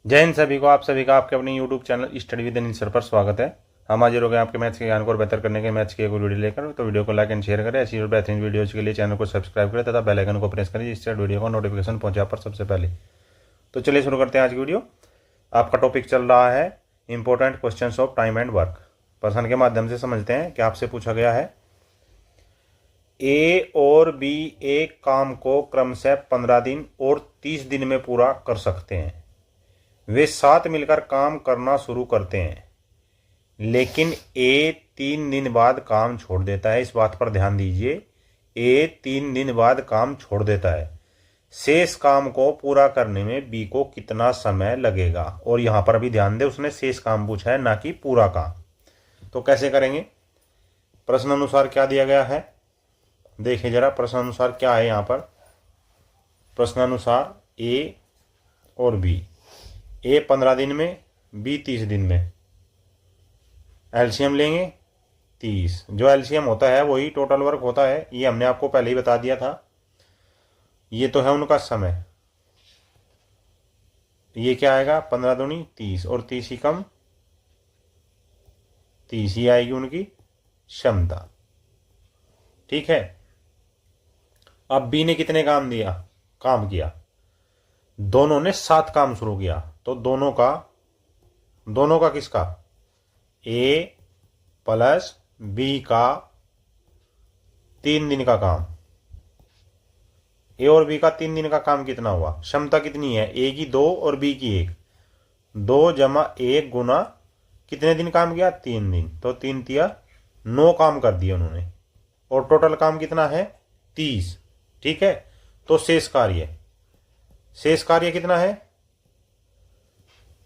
जय हिंद सभी को। आप सभी का आपके अपने YouTube channel study with N sir पर स्वागत है। हम हाजिर हो गए आपके मैथ्स के ज्ञान को और बेहतर करने के मैथ्स की एक वीडियो लेकर। तो वीडियो को लाइक एंड शेयर करें। ऐसी और बेहतरीन वीडियोज के लिए चैनल को सब्सक्राइब करें तथा बेल आइकन को प्रेस करें, जिससे वीडियो को नोटिफिकेशन पहुंचे आप पर सबसे पहले। तो चलिए शुरू करते हैं आज की वीडियो। आपका टॉपिक चल रहा है important question of time and work. प्रश्न के माध्यम से समझते हैं कि आपसे पूछा गया है ए और बी एक काम को क्रमशः 15 दिन और 30 दिन में पूरा कर सकते हैं। वे साथ मिलकर काम करना शुरू करते हैं, लेकिन ए 3 दिन बाद काम छोड़ देता है। इस बात पर ध्यान दीजिए, ए 3 दिन बाद काम छोड़ देता है। शेष काम को पूरा करने में बी को कितना समय लगेगा? और यहां पर भी ध्यान दे, उसने शेष काम पूछा है, ना कि पूरा काम। तो कैसे करेंगे? प्रश्न अनुसार क्या दिया गया है देखिए जरा। प्रश्न अनुसार क्या है यहां पर? प्रश्न अनुसार ए और बी, ए 15 दिन में, बी 30 दिन में। एलसीएम लेंगे 30। जो एलसीएम होता है वही टोटल वर्क होता है, ये हमने आपको पहले ही बता दिया था। ये तो है उनका समय। ये क्या आएगा? 15 दूनी 30 और 30 ही कम 30 ही आएगी उनकी क्षमता। ठीक है। अब बी ने कितने काम किया? दोनों ने 7 काम शुरू किया। तो दोनों का किसका? ए प्लस बी का 3 दिन का काम। ए और बी का 3 दिन का काम कितना हुआ? क्षमता कितनी है? ए की 2 और बी की 1। 2 जमा 1 गुना कितने दिन काम किया? 3 दिन। तो 3 तिया 9 काम कर दिए उन्होंने। और टोटल काम कितना है? 30। ठीक है। तो शेष कार्य कितना है?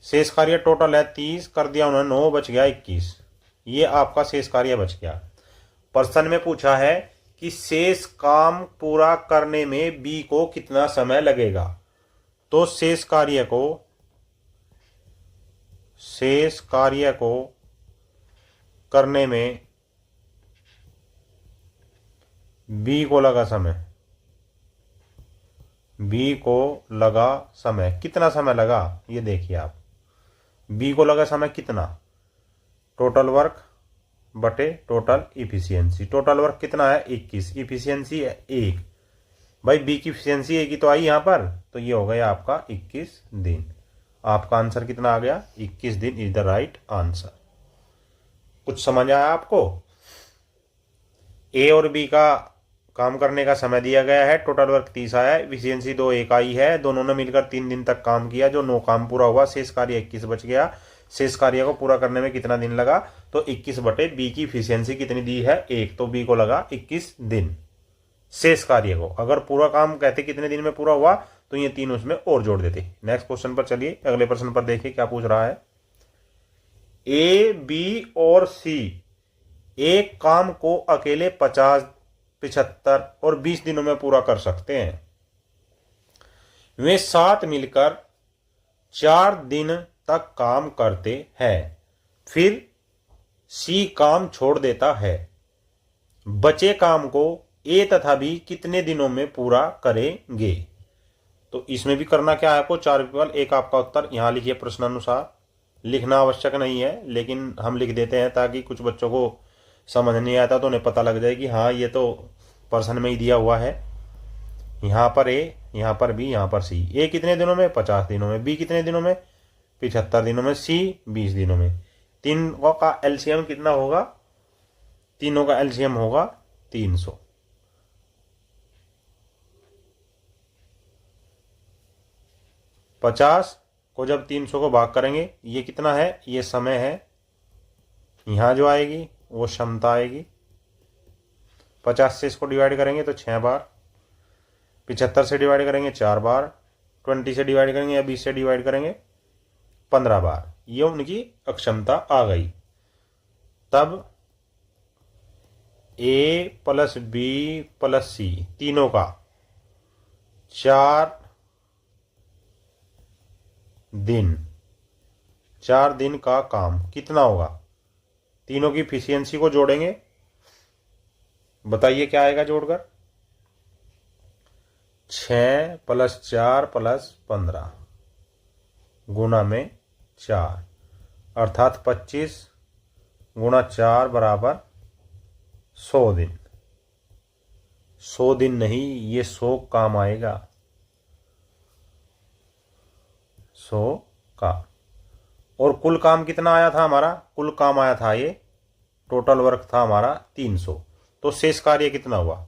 शेष कार्य टोटल है 30, कर दिया उन्होंने 9, बच गया 21। ये आपका शेष कार्य बच गया। प्रश्न में पूछा है कि शेष काम पूरा करने में बी को कितना समय लगेगा। तो शेष कार्य को करने में बी को लगा समय। कितना समय लगा ये देखिए आप। बी को लगा समय कितना? टोटल वर्क बटे टोटल इफिशियंसी। टोटल वर्क कितना है? 21। इफिशियंसी है 1। भाई बी की इफिशियंसी 1 ही तो आई यहां पर। तो ये हो गया आपका 21 दिन। आपका आंसर कितना आ गया? 21 दिन इज द राइट आंसर। कुछ समझ आया आपको? ए और बी का काम करने का समय दिया गया है, टोटल वर्क 30 आया है, इफिशियंसी 2 1 आई है। दोनों ने मिलकर 3 दिन तक काम किया, जो 9 काम पूरा हुआ। शेष कार्य 21 बच गया। शेष कार्य को पूरा करने में कितना दिन लगा? तो 21 बटे बी की इफिशियंसी कितनी दी है? 1। तो बी को लगा 21 दिन शेष कार्य को। अगर पूरा काम कहते कितने दिन में पूरा हुआ तो ये 3 उसमें और जोड़ देते। नेक्स्ट क्वेश्चन पर चलिए। अगले प्रश्न पर देखिए क्या पूछ रहा है। ए बी और सी एक काम को अकेले 50 75 और 20 दिनों में पूरा कर सकते हैं। वे साथ मिलकर 4 दिन तक काम करते हैं, फिर सी काम छोड़ देता है। बचे काम को ए तथा बी कितने दिनों में पूरा करेंगे? तो इसमें भी करना क्या है आपको? 4 विकल्प, एक आपका उत्तर। यहां लिखिए प्रश्न अनुसार। लिखना आवश्यक नहीं है, लेकिन हम लिख देते हैं ताकि कुछ बच्चों को समझ नहीं आता तो उन्हें पता लग जाए कि हाँ ये तो प्रश्न में ही दिया हुआ है। यहां पर ए, यहां पर बी, यहां पर सी। ए कितने दिनों में? 50 दिनों में। बी कितने दिनों में? 75 दिनों में। सी 20 दिनों में। तीनों का एलसीएम कितना होगा? तीनों का एलसीएम होगा 300। 50 को जब 300 को भाग करेंगे, ये कितना है? ये समय है। यहां जो आएगी वो क्षमता आएगी। 50 से इसको डिवाइड करेंगे तो 6 बार। 75 से डिवाइड करेंगे 4 बार। 20 से डिवाइड करेंगे या 20 से डिवाइड करेंगे 15 बार। ये उनकी अक्षमता आ गई। तब ए प्लस बी प्लस सी तीनों का 4 दिन का काम कितना होगा? तीनों की इफिशियंसी को जोड़ेंगे। बताइए क्या आएगा जोड़कर? 6 + 4 + 15 गुणा में 4, अर्थात 25 गुणा 4 बराबर 100 दिन। 100 दिन नहीं, ये 100 काम आएगा, 100 का। और कुल काम कितना आया था हमारा? कुल काम आया था, ये टोटल वर्क था हमारा 300। तो शेष कार्य कितना हुआ?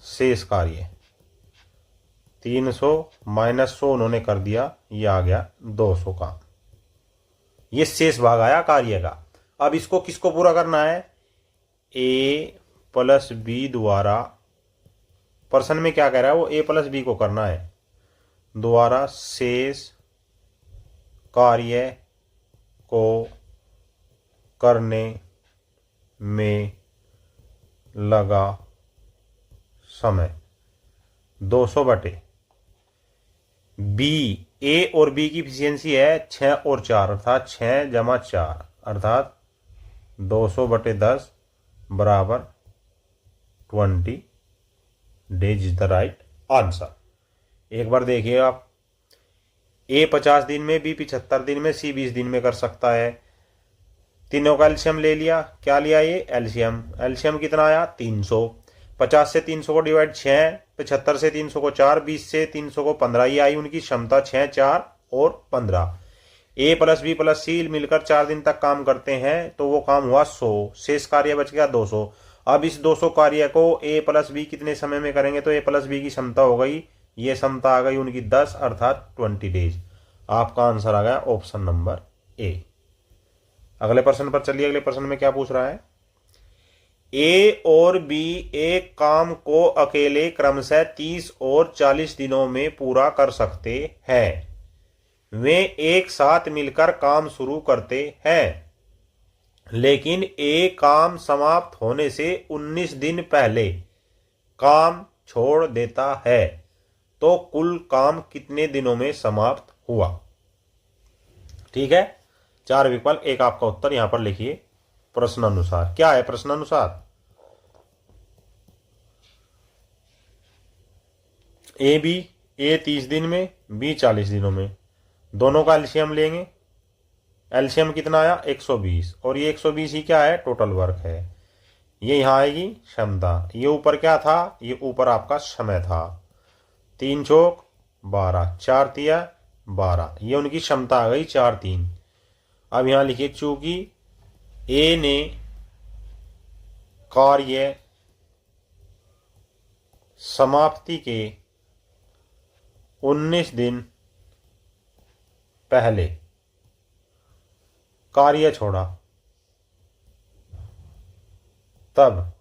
शेष कार्य 300 माइनस 100 उन्होंने कर दिया, ये आ गया 200 काम। ये शेष भाग आया कार्य का। अब इसको किसको पूरा करना है? ए प्लस बी द्वारा, प्रश्न में क्या कह रहा है वो ए प्लस बी को करना है, द्वारा शेष कार्य को करने में लगा समय 200 बटे बी। ए और बी की इफिशियंसी है 6 और 4, अर्थात 6 जमा 4, अर्थात 200 बटे 10 बराबर 20 days is the right answer. एक बार देखिए आप, ए 50 दिन में, बी 75 दिन में, सी 20 दिन में कर सकता है। तीनों का एलसीएम ले लिया। क्या लिया? ये एलसीएम। एलसीएम कितना आया? 300। 50 से 300 को डिवाइड 6, 75 से 300 को 4, 20 से 300 को 15। ये आई उनकी क्षमता, 6, 4 और 15। ए प्लस बी प्लस सी मिलकर 4 दिन तक काम करते हैं, तो वो काम हुआ 100। शेष कार्य बच गया 200। अब इस 200 कार्य को ए प्लस बी कितने समय में करेंगे? तो ए प्लस बी की क्षमता हो गई, ये क्षमता आ गई उनकी 10, अर्थात 20 डेज। आपका आंसर आ गया ऑप्शन नंबर ए। अगले प्रश्न पर चलिए। अगले प्रश्न में क्या पूछ रहा है? ए और बी एक काम को अकेले क्रमशः 30 और 40 दिनों में पूरा कर सकते हैं। वे एक साथ मिलकर काम शुरू करते हैं, लेकिन ए काम समाप्त होने से 19 दिन पहले काम छोड़ देता है, तो कुल काम कितने दिनों में समाप्त हुआ? ठीक है, 4 विकल्प, एक आपका उत्तर यहां पर लिखिए प्रश्नानुसार। क्या है प्रश्नानुसार? ए बी, ए 30 दिन में, बी 40 दिनों में। दोनों का एलसीएम लेंगे। एलसीएम कितना आया? 120। और ये 120 ही क्या है? टोटल वर्क है। ये यहां आएगी क्षमता। ये ऊपर क्या था? ये ऊपर आपका समय था। 3 चौक 12, 4 तिया 12, ये उनकी क्षमता आ गई 4 3। अब यहां लिखिए, चूंकि ए ने कार्य समाप्ति के 19 दिन पहले कार्य छोड़ा, तब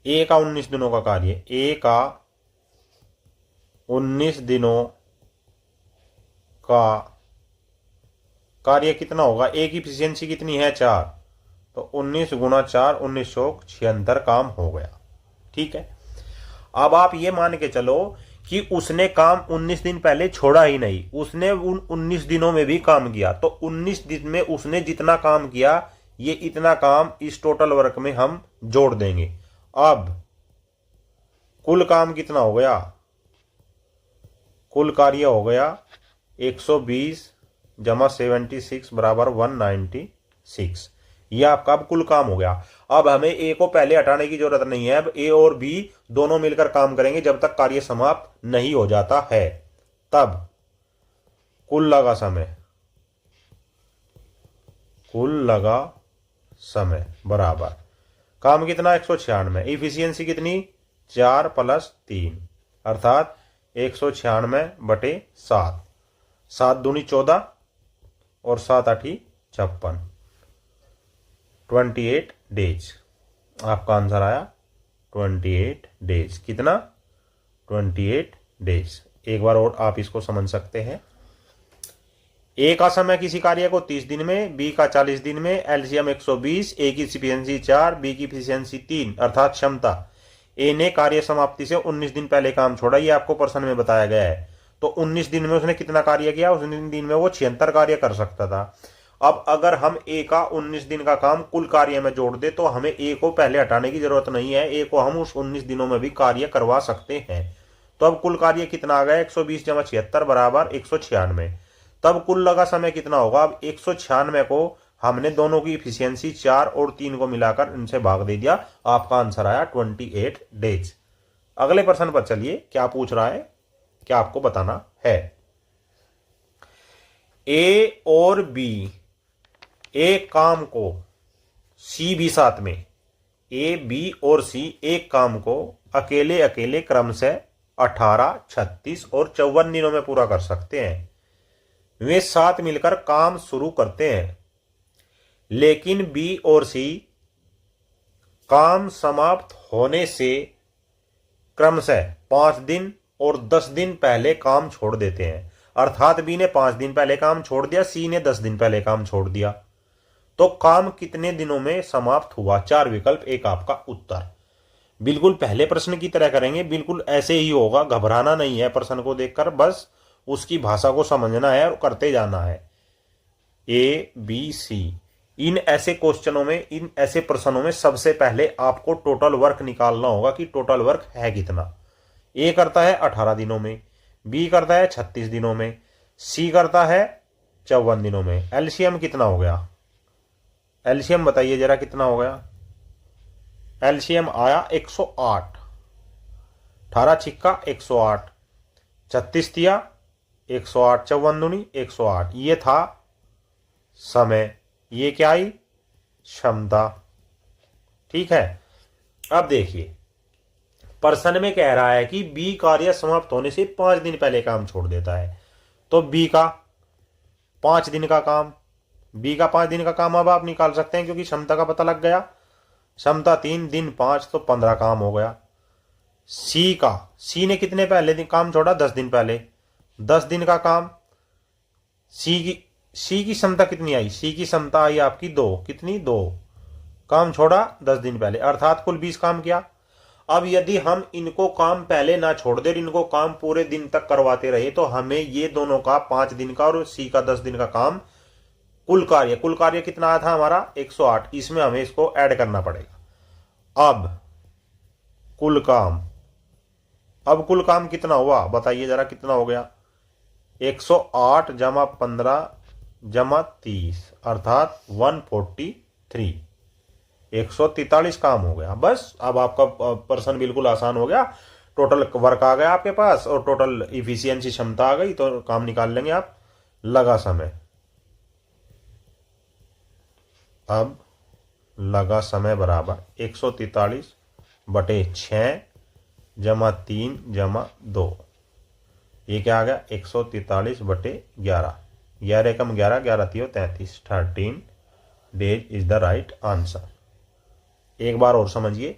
ए का 19 दिनों का कार्य, ए का 19 दिनों का कार्य कितना होगा? ए की इफिशियंसी कितनी है? 4, तो 19 गुणा 4, 19 चौक 76 काम हो गया। ठीक है, अब आप ये मान के चलो कि उसने काम 19 दिन पहले छोड़ा ही नहीं, उसने उन 19 दिनों में भी काम किया। तो 19 दिन में उसने जितना काम किया, ये इतना काम इस टोटल वर्क में हम जोड़ देंगे। अब कुल काम कितना हो गया? कुल कार्य हो गया 120 जमा 76 बराबर 196। यह आपका अब कुल काम हो गया। अब हमें ए को पहले हटाने की जरूरत नहीं है। अब ए और बी दोनों मिलकर काम करेंगे जब तक कार्य समाप्त नहीं हो जाता है। तब कुल लगा समय, कुल लगा समय बराबर काम कितना? 196। इफिशियंसी कितनी? 4 + 3, अर्थात 196 बटे 7। 7 दूनी 14 और 7 8 56, 28 डेज। आपका आंसर आया 28 डेज। कितना? 28 डेज। एक बार और आप इसको समझ सकते हैं। ए का समय किसी कार्य को 30 दिन में, बी का 40 दिन में, एलसीएम 120, ए की इफिशियंसी 4, बी की इफिशियंसी 3, अर्थात क्षमता। ए ने कार्य समाप्ति से 19 दिन पहले काम छोड़ा, ये आपको प्रश्न में बताया गया है। तो 19 दिन में उसने कितना कार्य किया? 19 दिन में वो 76 कार्य कर सकता था। अब अगर हम ए का 19 दिन का काम कुल कार्य में जोड़ दे, तो हमें ए को पहले हटाने की जरूरत नहीं है। ए को हम उस 19 दिनों में भी कार्य करवा सकते हैं। तो अब कुल कार्य कितना आ गया, 120 जमा 76 बराबर 196। तब कुल लगा समय कितना होगा, अब 196 को हमने दोनों की इफिशियंसी 4 और 3 को मिलाकर इनसे भाग दे दिया, आपका आंसर आया 28 डेज। अगले प्रश्न पर चलिए, क्या पूछ रहा है, क्या आपको बताना है। ए और बी एक काम को, सी भी साथ में, ए बी और सी एक काम को अकेले अकेले क्रम से 18, 36 और 54 दिनों में पूरा कर सकते हैं। वे साथ मिलकर काम शुरू करते हैं, लेकिन बी और सी काम समाप्त होने से क्रमशः 5 दिन और 10 दिन पहले काम छोड़ देते हैं। अर्थात बी ने 5 दिन पहले काम छोड़ दिया, सी ने 10 दिन पहले काम छोड़ दिया। तो काम कितने दिनों में समाप्त हुआ, 4 विकल्प, एक आपका उत्तर। बिल्कुल पहले प्रश्न की तरह करेंगे, बिल्कुल ऐसे ही होगा, घबराना नहीं है प्रश्न को देखकर, बस उसकी भाषा को समझना है और करते जाना है। ए बी सी, इन ऐसे क्वेश्चनों में, इन ऐसे प्रश्नों में सबसे पहले आपको टोटल वर्क निकालना होगा कि टोटल वर्क है कितना। ए करता है 18 दिनों में, बी करता है 36 दिनों में, सी करता है 54 दिनों में। एलसीएम कितना हो गया, एलसीएम बताइए जरा कितना हो गया। एलसीएम आया 108, 18 छिक्का 108, 36 दिया 108, 54 दूनी 108। ये था समय, ये क्या आई, क्षमता। ठीक है, अब देखिए प्रश्न में कह रहा है कि बी कार्य समाप्त होने से 5 दिन पहले काम छोड़ देता है। तो बी का 5 दिन का काम, बी का 5 दिन का काम अब आप निकाल सकते हैं क्योंकि क्षमता का पता लग गया। क्षमता 3 दिन 5 तो 15 काम हो गया। सी का, सी ने कितने पहले दिन काम छोड़ा, 10 दिन पहले, 10 दिन का काम। सी की क्षमता कितनी आई, सी की क्षमता आई आपकी 2, कितनी 2, काम छोड़ा 10 दिन पहले, अर्थात कुल 20 काम किया। अब यदि हम इनको काम पहले ना छोड़ दे, इनको काम पूरे दिन तक करवाते रहे, तो हमें ये दोनों का 5 दिन का और सी का 10 दिन का काम, कुल कार्य कितना आया था हमारा 108, इसमें हमें इसको ऐड करना पड़ेगा। अब कुल काम कितना हुआ बताइए जरा, कितना हो गया, 108 जमा 15 जमा 30 अर्थात 143, 143 काम हो गया। बस अब आपका प्रश्न बिल्कुल आसान हो गया, टोटल वर्क आ गया आपके पास और टोटल इफिशियंसी क्षमता आ गई, तो काम निकाल लेंगे आप। लगा समय, अब लगा समय बराबर 143 बटे 6 जमा 3 जमा 2, ये क्या आ गया 143 बटे 11, 11 कम 11, 11 3 33, 13 days is the right answer. एक बार और समझिए,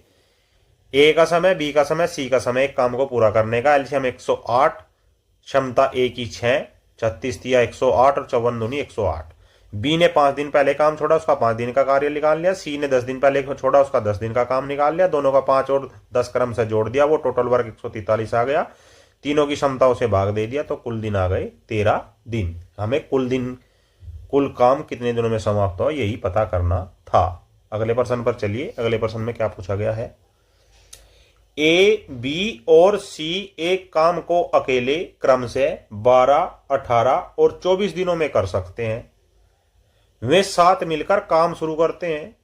ए का समय, बी का समय, सी का समय, एक काम को पूरा करने का। एलसीएम 108, क्षमता ए की 6, 36 दिया 108 और 54 दूनी 108। बी ने 5 दिन पहले काम छोड़ा, उसका 5 दिन का कार्य निकाल लिया। सी ने 10 दिन पहले छोड़ा, उसका 10 दिन का काम निकाल लिया। दोनों का 5 और 10 क्रम से जोड़ दिया, वो टोटल वर्क 143 आ गया। तीनों की क्षमताओं से भाग दे दिया, तो कुल दिन आ गए 13 दिन। हमें कुल काम कितने दिनों में समाप्त हुआ यही पता करना था। अगले प्रश्न पर चलिए, अगले प्रश्न में क्या पूछा गया है। ए बी और सी एक काम को अकेले क्रम से 12, 18 और 24 दिनों में कर सकते हैं। वे साथ मिलकर काम शुरू करते हैं,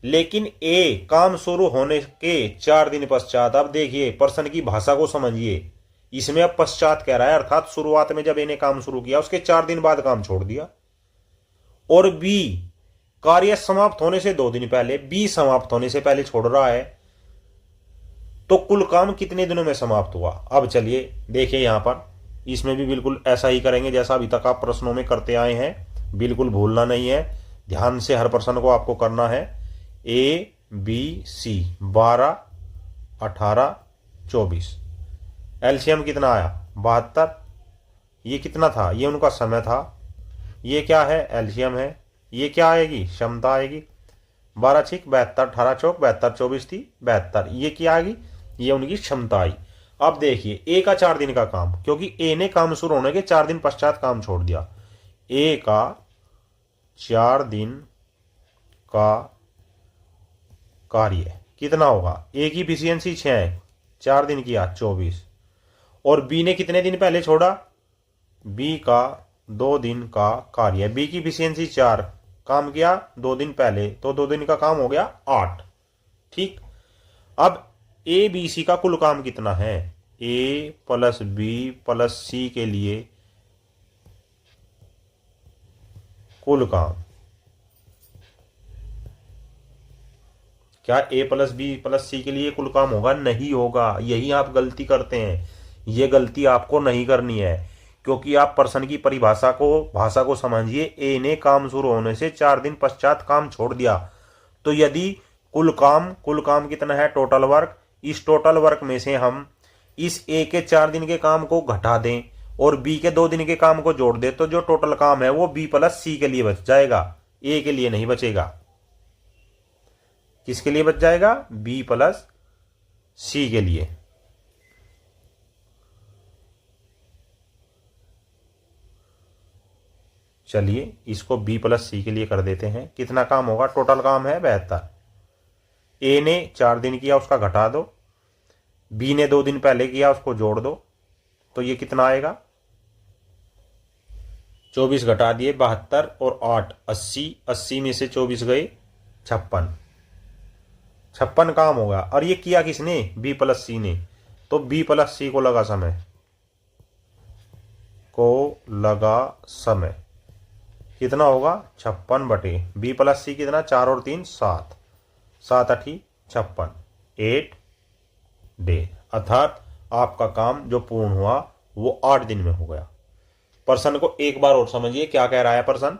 लेकिन ए काम शुरू होने के 4 दिन पश्चात, अब देखिए प्रश्न की भाषा को समझिए, इसमें अब पश्चात कह रहा है, अर्थात शुरुआत में जब इन्हें काम शुरू किया उसके 4 दिन बाद काम छोड़ दिया। और बी कार्य समाप्त होने से 2 दिन पहले, बी समाप्त होने से पहले छोड़ रहा है, तो कुल काम कितने दिनों में समाप्त हुआ। अब चलिए देखिए यहां पर, इसमें भी बिल्कुल ऐसा ही करेंगे जैसा अभी तक आप प्रश्नों में करते आए हैं, बिल्कुल भूलना नहीं है, ध्यान से हर प्रश्न को आपको करना है। ए बी सी 12, 18, 24, एलसीएम कितना आया 72, ये कितना था, ये उनका समय था, ये क्या है एलसीएम है, ये क्या आएगी क्षमता आएगी, 12 छिक 72, 18 चौक 72, 24 थी 72, ये क्या आएगी, ये उनकी क्षमता आई। अब देखिए ए का 4 दिन का काम, क्योंकि ए ने काम शुरू होने के 4 दिन पश्चात काम छोड़ दिया। ए का 4 दिन का कार्य कितना होगा, ए की इफिशियंसी 6 है, 4 दिन किया 24, और बी ने कितने दिन पहले छोड़ा, बी का 2 दिन का कार्य, बी की इफिशियंसी 4, काम किया 2 दिन पहले, तो 2 दिन का काम हो गया 8। ठीक, अब ए बी सी का कुल काम कितना है, ए प्लस बी प्लस सी के लिए कुल काम, क्या ए प्लस बी प्लस सी के लिए कुल काम होगा, नहीं होगा। यही आप गलती करते हैं, ये गलती आपको नहीं करनी है, क्योंकि आप पर्सन की परिभाषा को, भाषा को समझिए। ए ने काम शुरू होने से 4 दिन पश्चात काम छोड़ दिया, तो यदि कुल काम कितना है, टोटल वर्क, इस टोटल वर्क में से हम इस ए के 4 दिन के काम को घटा दें और बी के 2 दिन के काम को जोड़ दें, तो जो टोटल काम है वो बी प्लस सी के लिए बच जाएगा, ए के लिए नहीं बचेगा। किसके लिए बच जाएगा, बी प्लस सी के लिए। चलिए इसको बी प्लस सी के लिए कर देते हैं। कितना काम होगा, टोटल काम है 72, ए ने 4 दिन किया उसका घटा दो, बी ने 2 दिन पहले किया उसको जोड़ दो, तो ये कितना आएगा, 24 घटा दिए 72 और 8 80, 80 में से 24 गए 56 काम होगा। और ये किया किसने, बी प्लस सी ने, तो बी प्लस सी को लगा समय कितना होगा, 56 बटे बी प्लस सी कितना, 4 और 3 7, 7 8 56, 8 डे, अर्थात आपका काम जो पूर्ण हुआ वो 8 दिन में हो गया। पर्सन को एक बार और समझिए क्या कह रहा है पर्सन,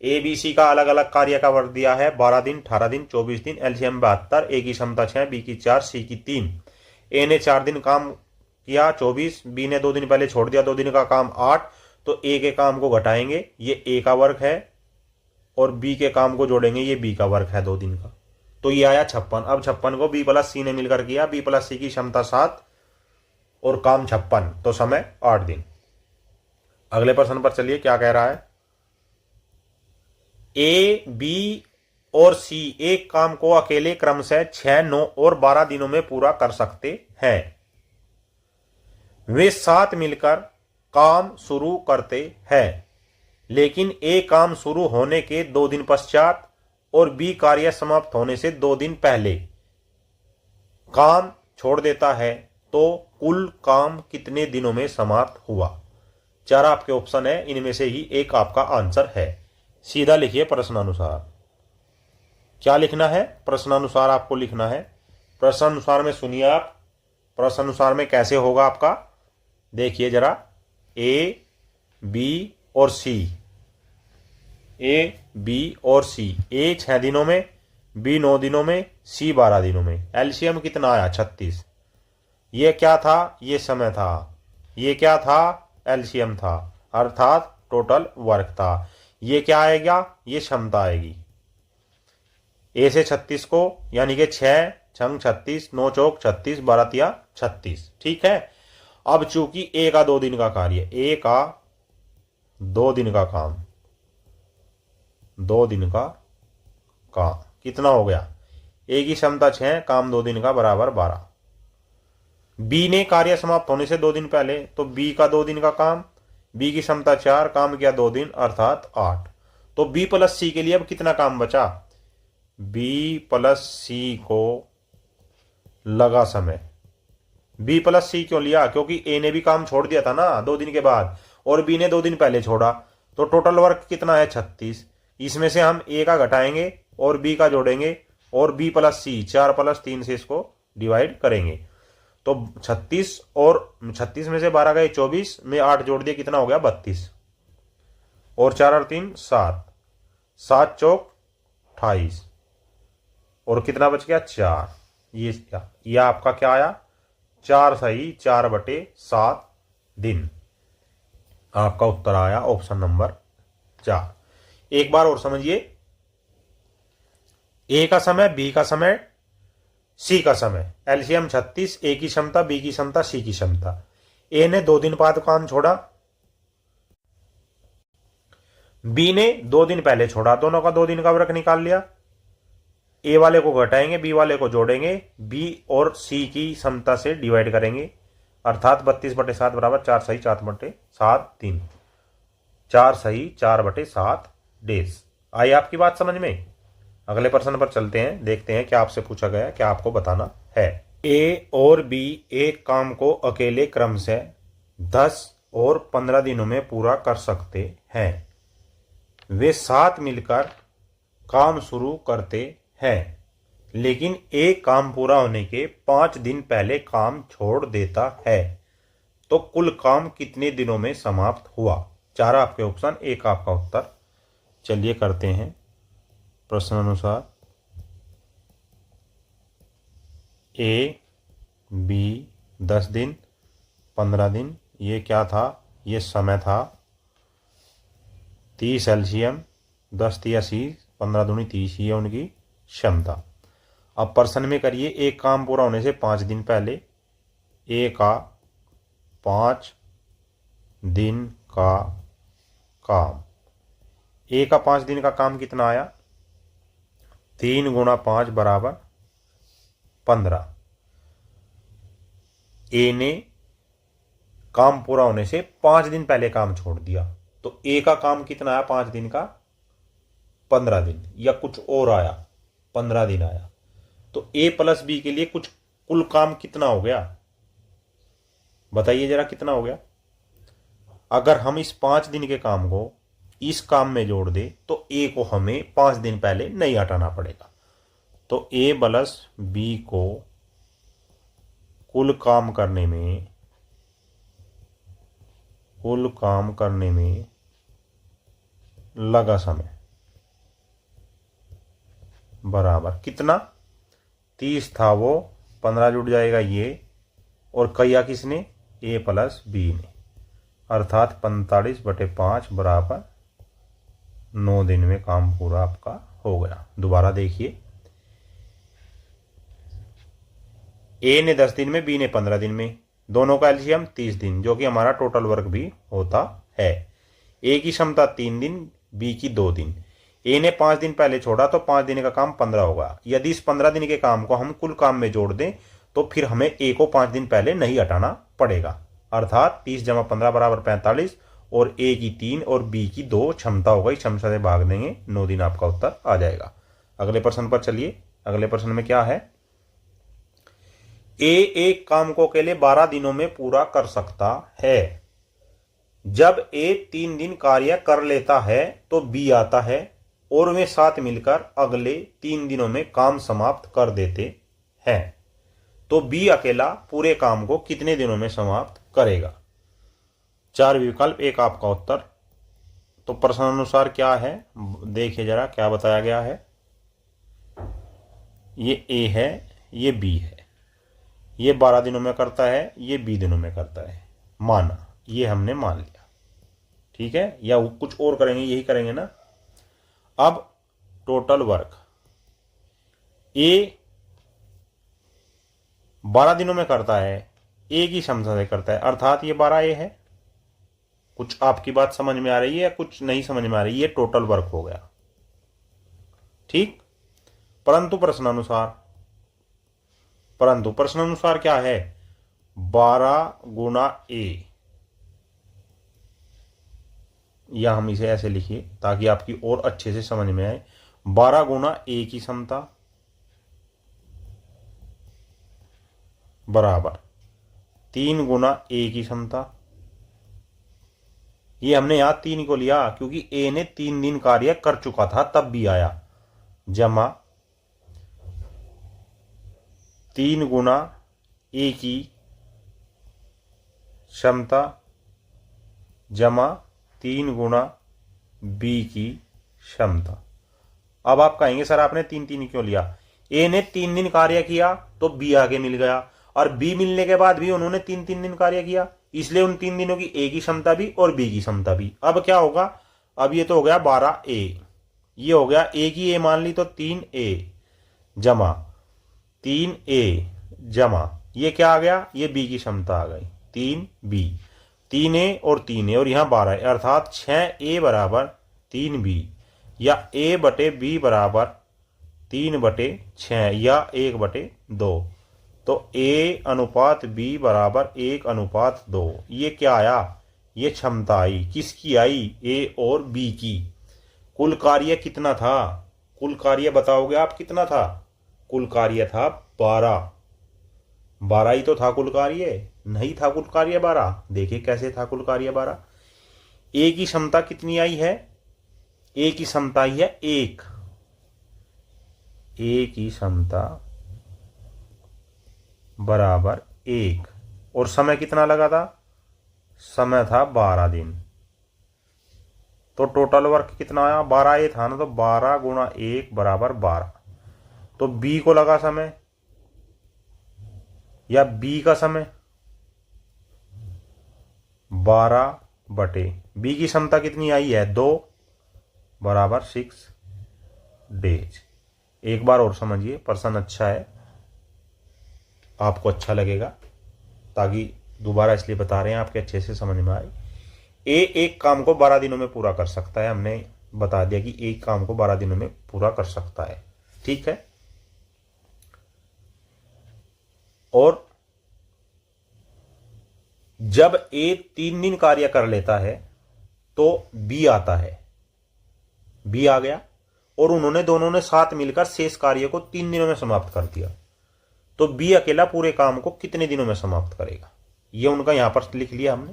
ए बी सी का अलग अलग कार्य का वर्ग दिया है, 12 दिन 18 दिन 24 दिन, एलसीएम 72, ए की क्षमता 6, बी की 4, सी की 3। ए ने 4 दिन काम किया 24, बी ने 2 दिन पहले छोड़ दिया, 2 दिन का काम 8, तो ए के काम को घटाएंगे, ये ए का वर्क है, और बी के काम को जोड़ेंगे, ये बी का वर्क है 2 दिन का, तो ये आया 56। अब 56 को बी प्लस सी ने मिलकर किया, बी प्लस सी की क्षमता 7 और काम 56, तो समय 8 दिन। अगले प्रश्न पर चलिए क्या कह रहा है, ए बी और सी एक काम को अकेले क्रमशः 6, 9 और 12 दिनों में पूरा कर सकते हैं। वे साथ मिलकर काम शुरू करते हैं, लेकिन ए काम शुरू होने के 2 दिन पश्चात और बी कार्य समाप्त होने से 2 दिन पहले काम छोड़ देता है, तो कुल काम कितने दिनों में समाप्त हुआ। 4 आपके ऑप्शन है, इनमें से ही एक आपका आंसर है। सीधा लिखिए प्रश्नानुसार। क्या लिखना है, प्रश्नानुसार आपको लिखना है। प्रश्नानुसार में सुनिए आप, प्रश्नानुसार में कैसे होगा आपका, देखिए जरा, ए बी और सी, ए बी और सी, ए 6 दिनों में, बी 9 दिनों में, सी 12 दिनों में। एलसीएम कितना आया, 36। ये क्या था, ये समय था, ये क्या था, एलसीएम था, अर्थात टोटल वर्क था। ये क्या आएगा, ये क्षमता आएगी। ए से 36 को, यानी कि 6 छंग 36, 9 चौक 36, 12 तिया 36, ठीक है। अब चूंकि ए का 2 दिन का कार्य, ए का 2 दिन का काम, 2 दिन का काम कितना हो गया, ए की क्षमता 6, काम 2 दिन का बराबर 12। बी ने कार्य समाप्त होने से 2 दिन पहले, तो बी का 2 दिन का काम, बी की क्षमता 4, काम किया 2 दिन अर्थात 8। तो बी प्लस सी के लिए अब कितना काम बचा, बी प्लस सी को लगा समय। बी प्लस सी क्यों लिया, क्योंकि ए ने भी काम छोड़ दिया था ना 2 दिन के बाद, और बी ने 2 दिन पहले छोड़ा, तो टोटल वर्क कितना है 36। इसमें से हम ए का घटाएंगे और बी का जोड़ेंगे, और बी प्लस सी 4 प्लस 3 से इसको डिवाइड करेंगे, तो 36 और 36 में से 12 गए 24 में 8 जोड़ दिया, कितना हो गया 32, और 4 और 3 7, 7 चौक 28, और कितना बच गया 4। ये आपका क्या आया, 4 सही 4 बटे 7 दिन आपका उत्तर आया, ऑप्शन नंबर 4। एक बार और समझिए, ए का समय, बी का समय, सी का समय, एलसीएम 36, ए की क्षमता, बी की क्षमता, सी की क्षमता। ए ने 2 दिन बाद काम छोड़ा, बी ने 2 दिन पहले छोड़ा, दोनों का 2 दिन का वर्क निकाल लिया। ए वाले को घटाएंगे, बी वाले को जोड़ेंगे, बी और सी की क्षमता से डिवाइड करेंगे, अर्थात 32/7 बराबर 4 सही 4/7 दिन, 4 सही 4/7 डेज। आई आपकी बात समझ में? अगले प्रश्न पर चलते हैं, देखते हैं क्या आपसे पूछा गया है, क्या आपको बताना है। ए और बी एक काम को अकेले क्रम से 10 और 15 दिनों में पूरा कर सकते हैं। वे साथ मिलकर काम शुरू करते हैं, लेकिन एक काम पूरा होने के 5 दिन पहले काम छोड़ देता है। तो कुल काम कितने दिनों में समाप्त हुआ? 4 आपके ऑप्शन, एक आपका उत्तर। चलिए करते हैं प्रश्न अनुसार। ए बी 10 दिन 15 दिन, ये क्या था? ये समय था। 30 एलसीएम, 10 × 80, 15 दूनी 30, ये उनकी क्षमता। अब प्रश्न में करिए, एक काम पूरा होने से 5 दिन पहले ए का 5 दिन का काम। ए का 5 दिन का काम कितना आया? 3 × 5 बराबर 15। ए ने काम पूरा होने से 5 दिन पहले काम छोड़ दिया, तो ए का काम कितना आया 5 दिन का? 15 दिन, या कुछ और आया 15 दिन आया। तो ए प्लस बी के लिए कुछ कुल काम कितना हो गया? बताइए जरा कितना हो गया? अगर हम इस 5 दिन के काम को इस काम में जोड़ दे तो ए को हमें 5 दिन पहले नहीं हटाना पड़ेगा। तो ए प्लस बी को कुल काम करने में लगा समय बराबर कितना? 30 था वो, 15 जुड़ जाएगा ये, और किया किसने? ए प्लस बी ने, अर्थात 45/5 बराबर 9 दिन में काम पूरा आपका हो गया। दोबारा देखिए, ए ने 10 दिन में, बी ने 15 दिन में, दोनों का एलसीएम 30 दिन, जो कि हमारा टोटल वर्क भी होता है। ए की क्षमता 3 दिन, बी की 2 दिन। ए ने 5 दिन पहले छोड़ा तो 5 दिन का काम 15 होगा। यदि इस 15 दिन के काम को हम कुल काम में जोड़ दें तो फिर हमें ए को 5 दिन पहले नहीं हटाना पड़ेगा, अर्थात 30 × 15 बराबर 45, और ए की 3 और बी की 2 क्षमता हो गई, क्षमता से भाग देंगे 9 दिन आपका उत्तर आ जाएगा। अगले प्रश्न पर चलिए। अगले प्रश्न में क्या है? ए एक काम को अकेले 12 दिनों में पूरा कर सकता है। जब ए 3 दिन कार्य कर लेता है तो बी आता है और वे साथ मिलकर अगले 3 दिनों में काम समाप्त कर देते हैं। तो बी अकेला पूरे काम को कितने दिनों में समाप्त करेगा? 4 विकल्प, एक आपका उत्तर। तो प्रश्न अनुसार क्या है, देखिए जरा क्या बताया गया है। ये ए है, ये बी है, ये 12 दिनों में करता है, ये 20 दिनों में करता है, माना, ये हमने मान लिया, ठीक है। या कुछ और करेंगे, यही करेंगे ना। अब टोटल वर्क ए 12 दिनों में करता है, ए की क्षमता से करता है, अर्थात ये 12 ए है। कुछ आपकी बात समझ में आ रही है या कुछ नहीं समझ में आ रही है? ये टोटल वर्क हो गया, ठीक। परंतु प्रश्न अनुसार क्या है? 12 × ए, या हम इसे ऐसे लिखिए ताकि आपकी और अच्छे से समझ में आए। 12 × ए की क्षमता बराबर 3 × ए की क्षमता। ये हमने यहां 3 को लिया क्योंकि ए ने 3 दिन कार्य कर चुका था तब भी आया, जमा 3 × ए की क्षमता जमा 3 × बी की क्षमता। अब आप कहेंगे सर आपने 3 क्यों लिया? ए ने 3 दिन कार्य किया तो बी आगे मिल गया, और बी मिलने के बाद भी उन्होंने 3 दिन कार्य किया, इसलिए उन 3 दिनों की ए की क्षमता भी और बी की क्षमता भी। अब क्या होगा? अब ये तो हो गया 12 ए, ये हो गया ए की ए मान ली तो 3 ए जमा 3 ए जमा ये क्या आ गया? ये बी की क्षमता आ गई 3 बी, 3 ए और 3 ए और यहाँ 12 है, अर्थात 6 ए बराबर 3 बी, या ए बटे बी बराबर 3/6 या 1/2। तो A अनुपात B बराबर 1:2। ये क्या आया? ये क्षमता आई। किसकी आई? A और B की। कुल कार्य कितना था? कुल कार्य बताओगे आप कितना था? कुल कार्य था 12। 12 ही तो था कुल कार्य, नहीं था कुल कार्य 12। देखिए कैसे था कुल कार्य 12। A की क्षमता कितनी आई है? A की क्षमता आई है 1। A की क्षमता बराबर 1 और समय कितना लगा था? समय था 12 दिन। तो टोटल वर्क कितना आया? 12 ये था ना, तो 12 गुणा 1 बराबर 12। तो B को लगा समय या B का समय 12/। B की क्षमता कितनी आई है? 2 बराबर 6 डेज। एक बार और समझिए, प्रश्न अच्छा है, आपको अच्छा लगेगा, ताकि दोबारा इसलिए बता रहे हैं आपके अच्छे से समझ में आए। एक काम को 12 दिनों में पूरा कर सकता है। हमने बता दिया कि एक काम को 12 दिनों में पूरा कर सकता है। ठीक है। और जब A 3 दिन कार्य कर लेता है तो B आता है। B आ गया और उन्होंने दोनों ने साथ मिलकर शेष कार्य को 3 दिनों में समाप्त कर दिया। तो B अकेला पूरे काम को कितने दिनों में समाप्त करेगा? ये उनका यहां पर लिख लिया हमने।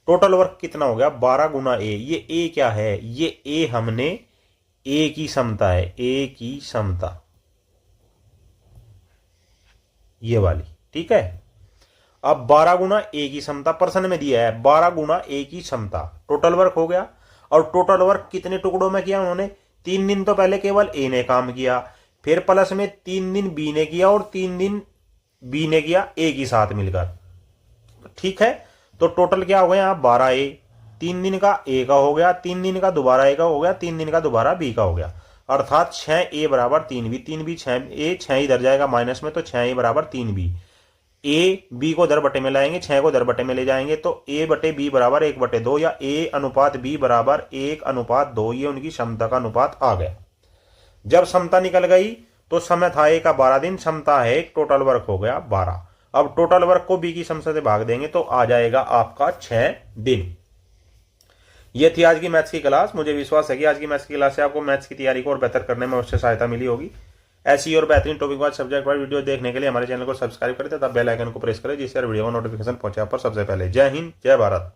टोटल वर्क कितना हो गया? 12 गुना A। ये A क्या है? ये A हमने A की क्षमता है, A की क्षमता ये वाली। ठीक है। अब 12 गुना A की क्षमता प्रश्न में दिया है, 12 गुना A की क्षमता, टोटल वर्क हो गया। और टोटल वर्क कितने टुकड़ों में किया उन्होंने? 3 दिन तो पहले केवल A ने काम किया, फिर प्लस में 3 दिन B ने किया और 3 दिन B ने किया A की साथ मिलकर। ठीक है। तो टोटल क्या हो गया यहाँ? 12A। 3 दिन का A का हो गया, 3 दिन का दोबारा A का हो गया, 3 दिन का दोबारा B का हो गया। अर्थात 6A बराबर 3B। 3B 6A, 6 इधर जाएगा माइनस में, तो 6A बराबर 3B। A B को दर बटे में लाएंगे, 6 को दर बटे में ले जाएंगे, तो A बटे B बराबर 1/2 या A अनुपात B बराबर 1:2। ये उनकी क्षमता का अनुपात आ गया। जब क्षमता निकल गई तो समय था A का 12 दिन, क्षमता है 1, टोटल वर्क हो गया 12। अब टोटल वर्क को B की क्षमता से भाग देंगे तो आ जाएगा आपका 6 दिन। ये थी आज की मैथ्स की क्लास। मुझे विश्वास है कि आज की मैथ्स की क्लास से आपको मैथ्स की तैयारी को और बेहतर करने में अवश्य सहायता मिली होगी। ऐसी और बेहतरीन topic wise subject wise video देखने के लिए हमारे चैनल को सब्सक्राइब करें तथा बेल आइकन को प्रेस करें, जिससे वीडियो का नोटिफिकेशन पहुंचे आप पर सबसे पहले। जय हिंद, जय भारत।